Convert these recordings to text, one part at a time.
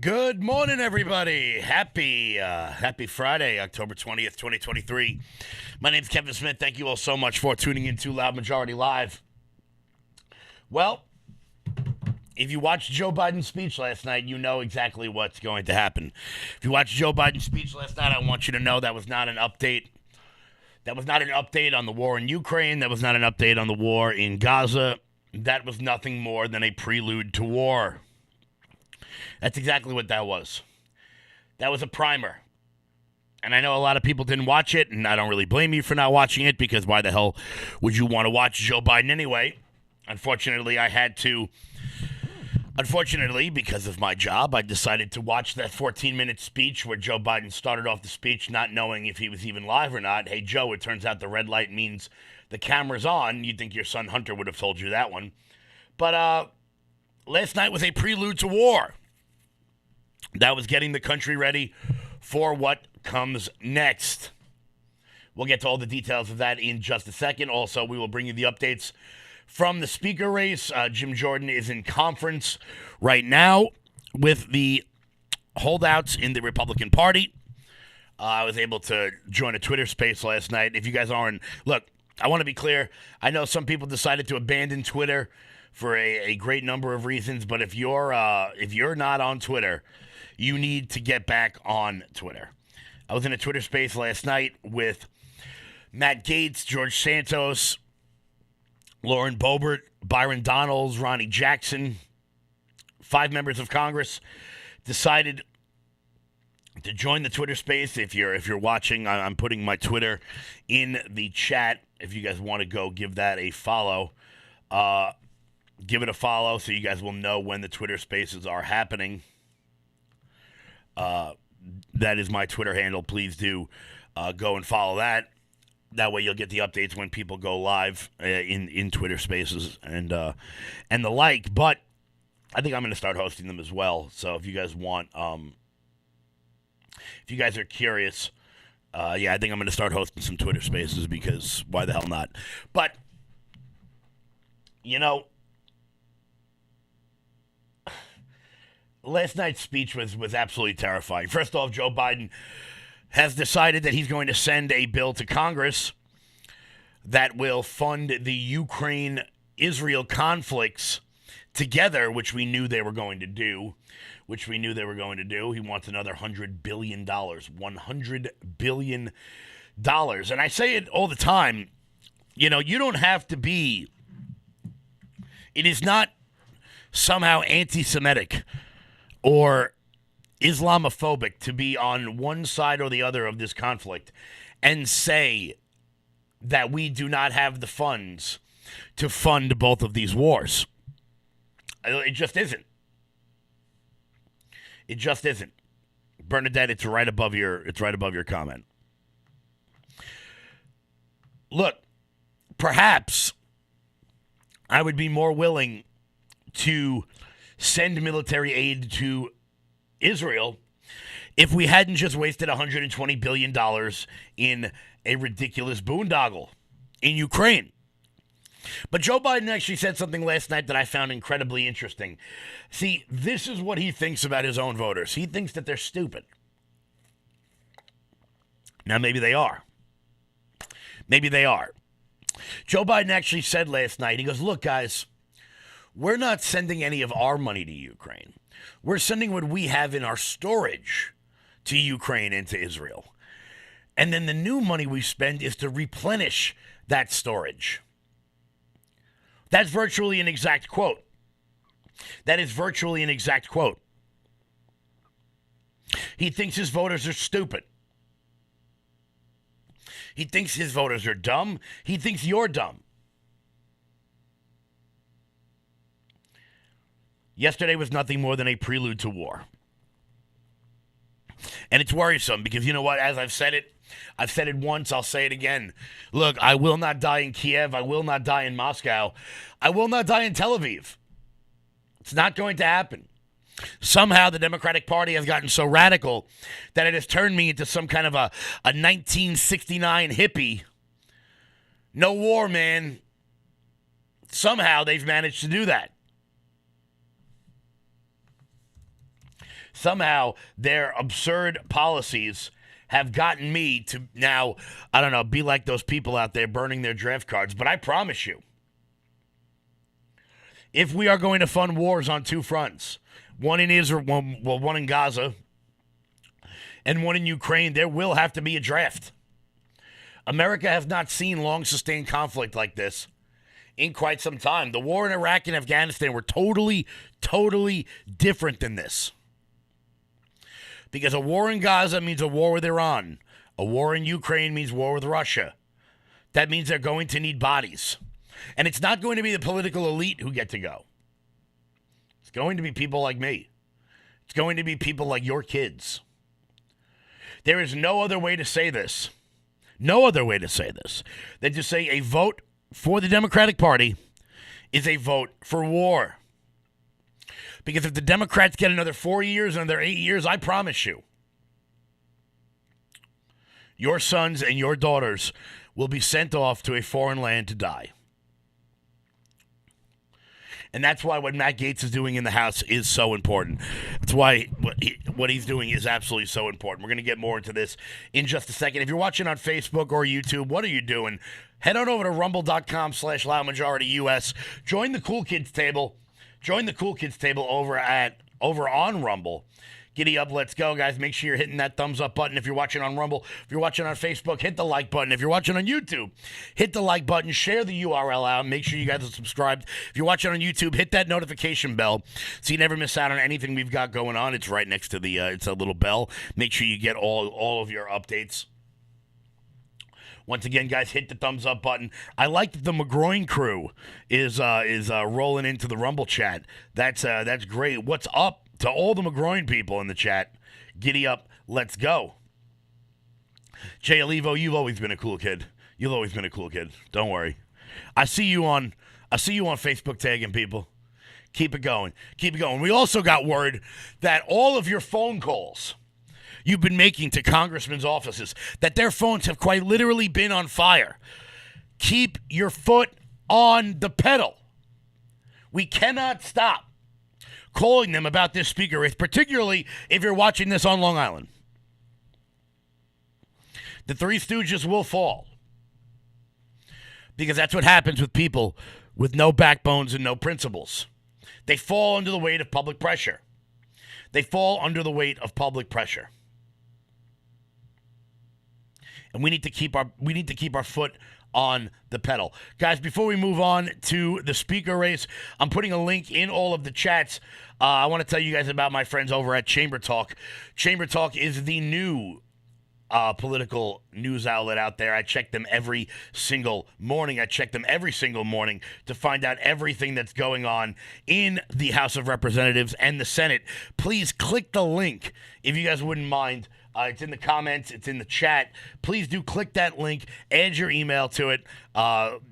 Good morning, everybody. Happy Friday, October 20th, 2023. My name's Kevin Smith. Thank you all so much for tuning in to Loud Majority Live. Well, if you watched Joe Biden's speech last night, you know exactly what's going to happen. If you watched Joe Biden's speech last night, I want you to know that was not an update. That was not an update on the war in Ukraine. That was not an update on the war in Gaza. That was nothing more than a prelude to war. That's exactly what that was. That was a primer. And I know a lot of people didn't watch it, and I don't really blame you for not watching it, because why the hell would you want to watch Joe Biden anyway? Unfortunately, because of my job, I decided to watch that 14-minute speech where Joe Biden started off the speech not knowing if he was even live or not. Hey, Joe, it turns out the red light means the camera's on. You'd think your son Hunter would have told you that one. But last night was a prelude to war. That was getting the country ready for what comes next. We'll get to all the details of that in just a second. Also, we will bring you the updates from the speaker race. Jim Jordan is in conference right now with the holdouts in the Republican Party. I was able to join a Twitter space last night. If you guys aren't, look, I want to be clear. I know some people decided to abandon Twitter for a great number of reasons, but if you're not on Twitter, you need to get back on Twitter. I was in a Twitter space last night with Matt Gaetz, George Santos, Lauren Boebert, Byron Donalds, Ronnie Jackson. 5 members of Congress decided to join the Twitter space. If you're watching, I'm putting my Twitter in the chat. If you guys want to go give that a follow, give it a follow so you guys will know when the Twitter spaces are happening. That is my Twitter handle. Please do go and follow that. That way you'll get the updates when people go live in Twitter spaces and the like. But I think I'm going to start hosting them as well. So if you guys want, if you guys are curious, I think I'm going to start hosting some Twitter spaces, because why the hell not? But, last night's speech was absolutely terrifying. First off, Joe Biden has decided that he's going to send a bill to Congress that will fund the Ukraine-Israel conflicts together, which we knew they were going to do. He wants another $100 billion. $100 billion. And I say it all the time. You don't have to be... It is not somehow anti-Semitic or Islamophobic to be on one side or the other of this conflict and say that we do not have the funds to fund both of these wars. It just isn't. It just isn't. Bernadette, it's right above your comment. Look, perhaps I would be more willing to send military aid to Israel if we hadn't just wasted $120 billion in a ridiculous boondoggle in Ukraine. But Joe Biden actually said something last night that I found incredibly interesting. See, this is what he thinks about his own voters. He thinks that they're stupid. Now, maybe they are. Maybe they are. Joe Biden actually said last night, he goes, look, guys, we're not sending any of our money to Ukraine. We're sending what we have in our storage to Ukraine and to Israel. And then the new money we spend is to replenish that storage. That's virtually an exact quote. That is virtually an exact quote. He thinks his voters are stupid. He thinks his voters are dumb. He thinks you're dumb. Yesterday was nothing more than a prelude to war. And it's worrisome because, you know what, as I've said it once, I'll say it again. Look, I will not die in Kiev. I will not die in Moscow. I will not die in Tel Aviv. It's not going to happen. Somehow the Democratic Party has gotten so radical that it has turned me into some kind of a 1969 hippie. No war, man. Somehow they've managed to do that. Somehow their absurd policies have gotten me to now, I don't know, be like those people out there burning their draft cards. But I promise you, if we are going to fund wars on two fronts, one in Israel, one in Gaza, and one in Ukraine, there will have to be a draft. America has not seen long sustained conflict like this in quite some time. The war in Iraq and Afghanistan were totally different than this. Because a war in Gaza means a war with Iran. A war in Ukraine means war with Russia. That means they're going to need bodies. And it's not going to be the political elite who get to go. It's going to be people like me. It's going to be people like your kids. There is no other way to say this. No other way to say this than to say a vote for the Democratic Party is a vote for war. Because if the Democrats get another 4 years, another 8 years, I promise you, your sons and your daughters will be sent off to a foreign land to die. And that's why what Matt Gaetz is doing in the House is so important. That's why what he's doing is absolutely so important. We're going to get more into this in just a second. If you're watching on Facebook or YouTube, what are you doing? Head on over to rumble.com/loudmajorityus. Join the Cool Kids table. Join the Cool Kids table over on Rumble. Giddy up, let's go, guys. Make sure you're hitting that thumbs up button if you're watching on Rumble. If you're watching on Facebook, hit the like button. If you're watching on YouTube, hit the like button. Share the URL out. Make sure you guys are subscribed. If you're watching on YouTube, hit that notification bell so you never miss out on anything we've got going on. It's right next to the, it's a little bell. Make sure you get all of your updates. Once again, guys, hit the thumbs up button. I like that the McGroin crew is rolling into the Rumble chat. That's great. What's up to all the McGroin people in the chat? Giddy up, let's go. Jay Olivo, you've always been a cool kid. You've always been a cool kid. Don't worry. I see you on Facebook tagging people. Keep it going. Keep it going. We also got word that all of your phone calls you've been making to congressmen's offices, that their phones have quite literally been on fire. Keep your foot on the pedal. We cannot stop calling them about this speaker race, particularly if you're watching this on Long Island. The Three Stooges will fall. Because that's what happens with people with no backbones and no principles. They fall under the weight of public pressure. They fall under the weight of public pressure. And we need to keep our foot on the pedal. Guys, before we move on to the speaker race, I'm putting a link in all of the chats. I want to tell you guys about my friends over at Chamber Talk. Chamber Talk is the new political news outlet out there. I check them every single morning. To find out everything that's going on in the House of Representatives and the Senate. Please click the link if you guys wouldn't mind. It's in the comments. It's in the chat. Please do click that link. Add your email to it.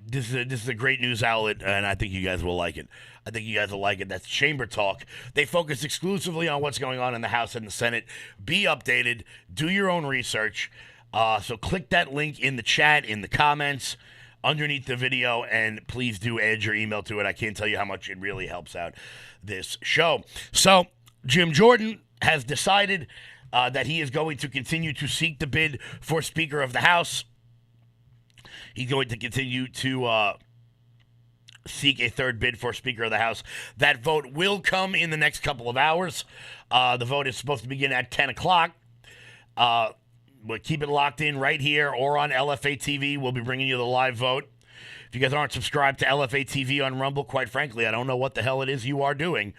This is a great news outlet, and I think you guys will like it. That's Chamber Talk. They focus exclusively on what's going on in the House and the Senate. Be updated. Do your own research. So click that link in the chat, in the comments, underneath the video, and please do add your email to it. I can't tell you how much it really helps out this show. So Jim Jordan has decided that he is going to continue to seek the bid for Speaker of the House. He's going to continue to seek a third bid for Speaker of the House. That vote will come in the next couple of hours. The vote is supposed to begin at 10 o'clock. But keep it locked in right here or on LFA TV. We'll be bringing you the live vote. If you guys aren't subscribed to LFA TV on Rumble, quite frankly, I don't know what the hell it is you are doing.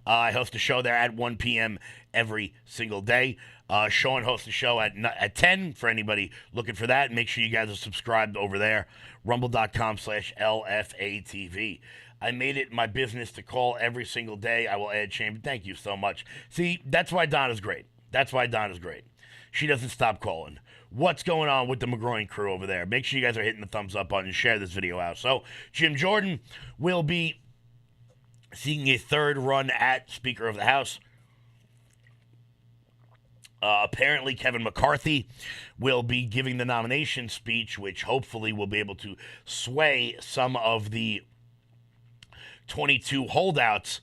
I host a show there at 1 p.m. every single day. Sean hosts a show at 10 for anybody looking for that. Make sure you guys are subscribed over there. Rumble.com/LFATV. I made it my business to call every single day. I will add Chamber. Thank you so much. See, that's why Donna's great. She doesn't stop calling. What's going on with the McGroin crew over there? Make sure you guys are hitting the thumbs up button and share this video out. So Jim Jordan will be seeking a third run at Speaker of the House. Apparently, Kevin McCarthy will be giving the nomination speech, which hopefully will be able to sway some of the 22 holdouts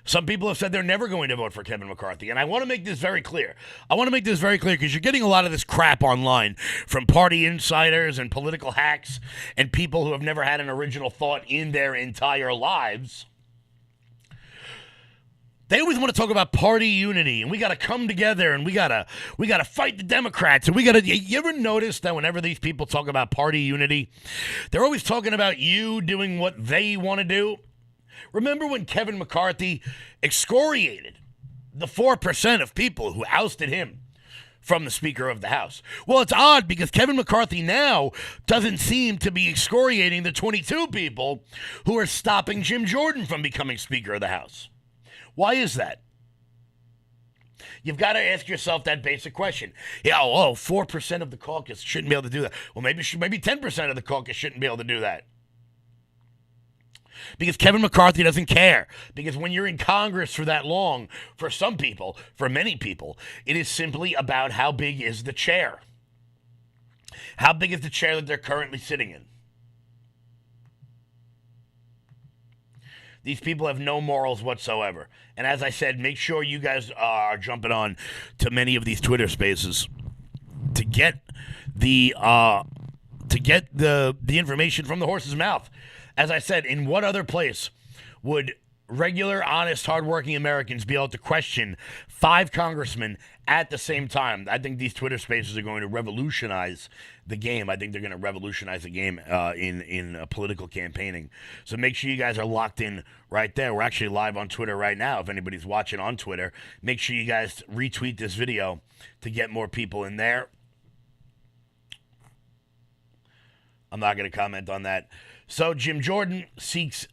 Some people have said they're never going to vote for Kevin McCarthy. And I want to make this very clear. Because you're getting a lot of this crap online from party insiders and political hacks and people who have never had an original thought in their entire lives. They always want to talk about party unity, and we got to come together, and we got to fight the Democrats, and you ever notice that whenever these people talk about party unity, they're always talking about you doing what they want to do? Remember when Kevin McCarthy excoriated the 4% of people who ousted him from the Speaker of the House? Well, it's odd because Kevin McCarthy now doesn't seem to be excoriating the 22 people who are stopping Jim Jordan from becoming Speaker of the House. Why is that? You've got to ask yourself that basic question. 4% of the caucus shouldn't be able to do that. Well, maybe 10% of the caucus shouldn't be able to do that. Because Kevin McCarthy doesn't care. Because when you're in Congress for that long, for some people, for many people, it is simply about how big is the chair. How big is the chair that they're currently sitting in? These people have no morals whatsoever. And as I said, make sure you guys are jumping on to many of these Twitter spaces to get the information from the horse's mouth. As I said, in what other place would regular, honest, hardworking Americans be able to question 5 congressmen at the same time? I think these Twitter spaces are going to revolutionize the game. I think they're going to revolutionize the game in political campaigning. So make sure you guys are locked in right there. We're actually live on Twitter right now. If anybody's watching on Twitter, make sure you guys retweet this video to get more people in there. I'm not going to comment on that. So Jim Jordan seeks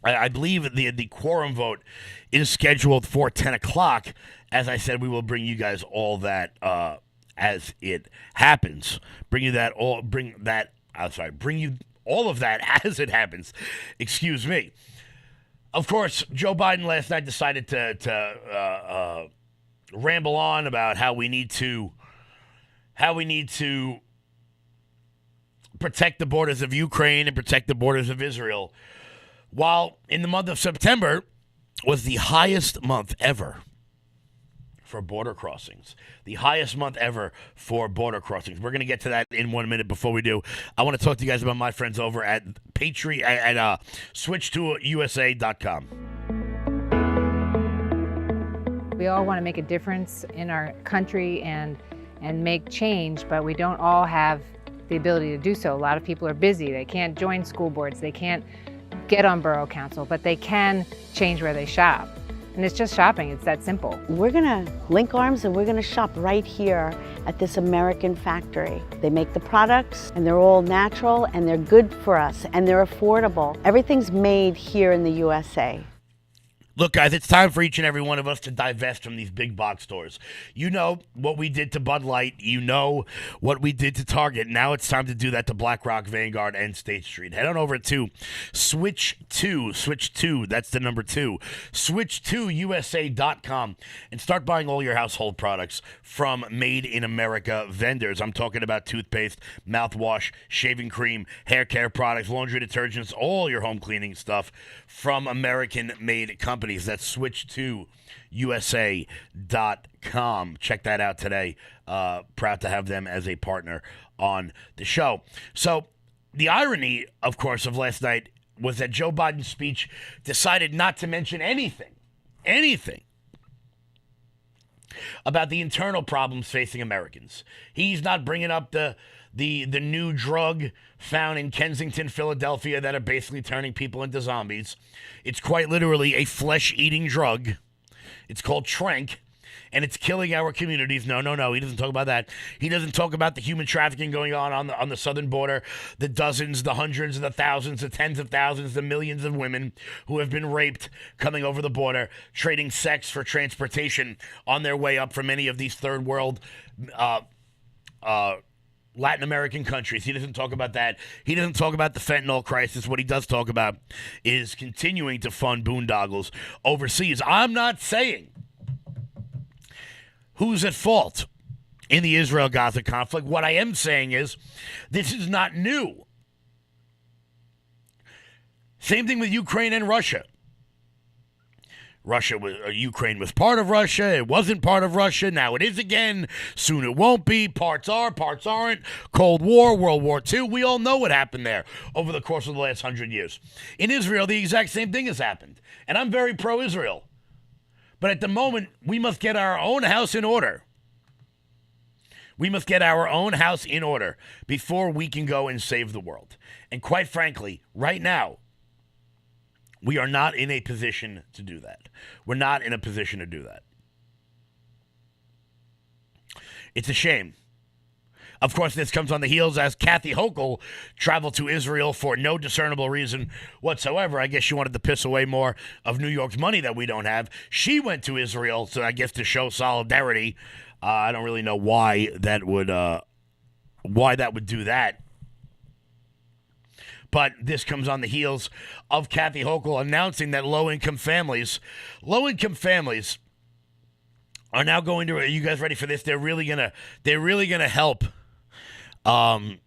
I believe the quorum vote is scheduled for 10 o'clock. As I said, we will bring you guys all that as it happens. Bring you all of that as it happens. Excuse me. Of course, Joe Biden last night decided to ramble on about how we need to protect the borders of Ukraine and protect the borders of Israel. While in the month of September was the highest month ever for border crossings. The highest month ever for border crossings. We're going to get to that in 1 minute. Before we do, I want to talk to you guys about my friends over at switch2usa.com. We all want to make a difference in our country and make change, but we don't all have the ability to do so. A lot of people are busy. They can't join school boards. They can't get on borough council, but they can change where they shop. And it's just shopping. It's that simple. We're going to link arms and we're going to shop right here at this American factory. They make the products and they're all natural and they're good for us and they're affordable. Everything's made here in the USA. Look, guys, it's time for each and every one of us to divest from these big box stores. You know what we did to Bud Light. You know what we did to Target. Now it's time to do that to BlackRock, Vanguard, and State Street. Head on over to Switch2, that's the number 2, switch2usa.com, and start buying all your household products from Made in America vendors. I'm talking about toothpaste, mouthwash, shaving cream, hair care products, laundry detergents, all your home cleaning stuff from American-made companies. That's switch2usa.com. Check that out today. Proud to have them as a partner on the show. So the irony, of course, of last night was that Joe Biden's speech decided not to mention anything about the internal problems facing Americans. He's not bringing up the new drug found in Kensington, Philadelphia, that are basically turning people into zombies. It's quite literally a flesh-eating drug. It's called Trank, and it's killing our communities. No. He doesn't talk about that. He doesn't talk about the human trafficking going on the southern border, the dozens, the hundreds, the thousands, the tens of thousands, the millions of women who have been raped coming over the border, trading sex for transportation on their way up from many of these third world Latin American countries. He doesn't talk about that. He doesn't talk about the fentanyl crisis. What he does talk about is continuing to fund boondoggles overseas. I'm not saying who's at fault in the Israel-Gaza conflict. What I am saying is this is not new. Same thing with Ukraine and Russia. Ukraine was part of Russia. It wasn't part of Russia. Now it is again. Soon it won't be. Parts are, parts aren't. Cold War, World War II. We all know what happened there over the course of the last 100 years. In Israel, the exact same thing has happened. And I'm very pro-Israel. But at the moment, we must get our own house in order. We must get our own house in order before we can go and save the world. And quite frankly, right now, we are not in a position to do that. We're not in a position to do that. It's a shame. Of course, this comes on the heels as Kathy Hochul traveled to Israel for no discernible reason whatsoever. I guess she wanted to piss away more of New York's money that we don't have. She went to Israel, so I guess to show solidarity. I don't really know why that would do that. But this comes on the heels of Kathy Hochul announcing that low-income families are now going to. Are you guys ready for this? They're really gonna help. They're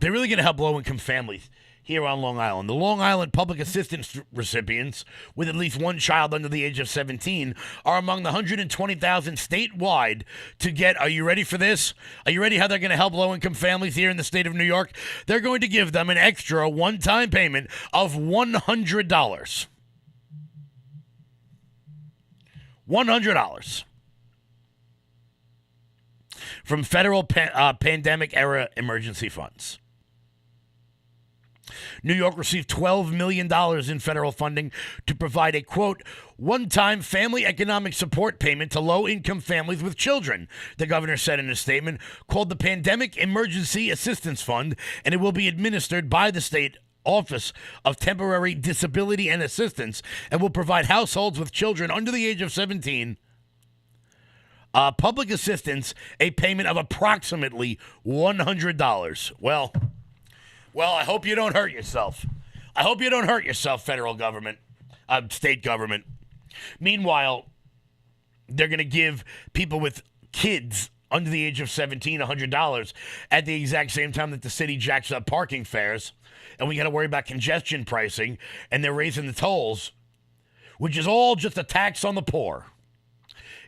really gonna help low-income families here on Long Island. The Long Island Public Assistance recipients with at least one child under the age of 17 are among the 120,000 statewide to get, are you ready for this? Are you ready how they're going to help low-income families here in the state of New York? They're going to give them an extra one-time payment of $100. $100 from federal pandemic-era emergency funds. New York received $12 million in federal funding to provide a, quote, one-time family economic support payment to low-income families with children, the governor said in a statement, called the Pandemic Emergency Assistance Fund, and it will be administered by the state Office of Temporary Disability and Assistance and will provide households with children under the age of 17 public assistance, a payment of approximately $100. Well, I hope you don't hurt yourself. I hope you don't hurt yourself, federal government, state government. Meanwhile, they're going to give people with kids under the age of 17 $100 at the exact same time that the city jacks up parking fares, and we got to worry about congestion pricing, and they're raising the tolls, which is all just a tax on the poor.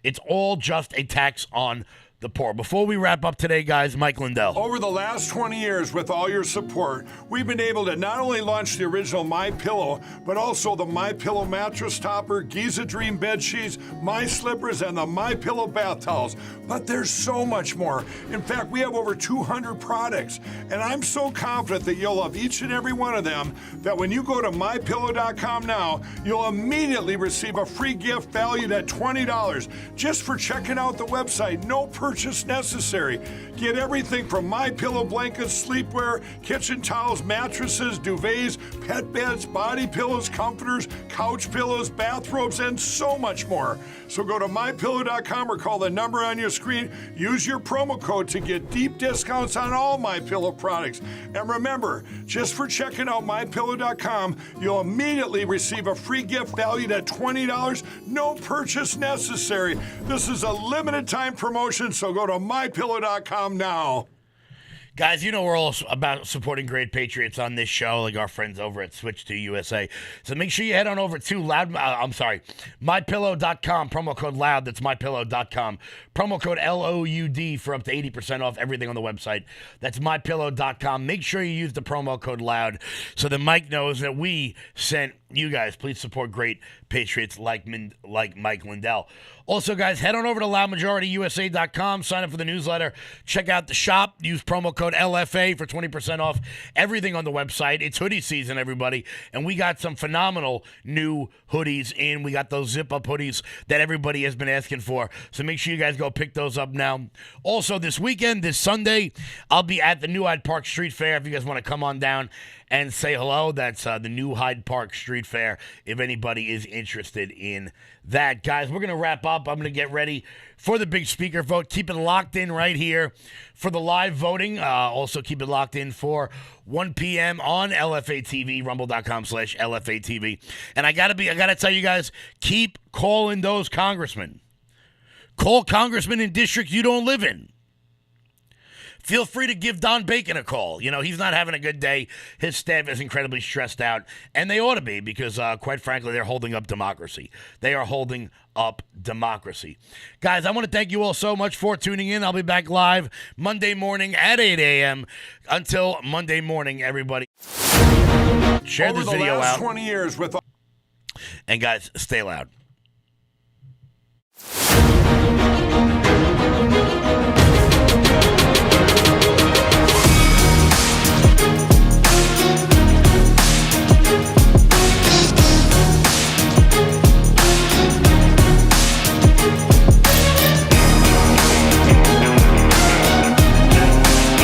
It's all just a tax on the poor. Before we wrap up today, guys, Mike Lindell. Over the last 20 years, with all your support, we've been able to not only launch the original MyPillow, but also the MyPillow mattress topper, Giza Dream bed sheets, My Slippers, and the MyPillow bath towels. But there's so much more. In fact, we have over 200 products, and I'm so confident that you'll love each and every one of them that when you go to MyPillow.com now, you'll immediately receive a free gift valued at $20 just for checking out the website. No purchase necessary. Get everything from MyPillow blankets, sleepwear, kitchen towels, mattresses, duvets, pet beds, body pillows, comforters, couch pillows, bathrobes, and so much more. So go to MyPillow.com or call the number on your screen. Use your promo code to get deep discounts on all MyPillow products. And remember, just for checking out MyPillow.com, you'll immediately receive a free gift valued at $20. No purchase necessary. This is a limited time promotion, so go to MyPillow.com now. Guys, you know we're all about supporting great patriots on this show, like our friends over at Switch to USA. So make sure you head on over to MyPillow.com, promo code LOUD. That's MyPillow.com. Promo code LOUD for up to 80% off everything on the website. That's MyPillow.com. Make sure you use the promo code LOUD so that Mike knows that we sent you guys. Please support great patriots like Mike Lindell. Also, guys, head on over to LoudMajorityUSA.com. Sign up for the newsletter. Check out the shop. Use promo code LFA for 20% off everything on the website. It's hoodie season, everybody. And we got some phenomenal new hoodies in. We got those zip-up hoodies that everybody has been asking for. So make sure you guys go pick those up now. Also, this weekend, this Sunday, I'll be at the New Hyde Park Street Fair. If you guys want to come on down and say hello, that's the New Hyde Park Street Fair, if anybody is interested in that. Guys, we're going to wrap up. I'm going to get ready for the big speaker vote. Keep it locked in right here for the live voting. Also, keep it locked in for 1 p.m. on LFA TV, rumble.com/LFA TV. And I got to tell you guys, keep calling those congressmen. Call congressmen in districts you don't live in. feel free to give Don Bacon a call. You know, he's not having a good day. His staff is incredibly stressed out, and they ought to be because, quite frankly, they're holding up democracy. They are holding up democracy. Guys, I want to thank you all so much for tuning in. I'll be back live Monday morning at 8 a.m. Until Monday morning, everybody. Share this video Over the last out. 20 years with... And guys, stay loud.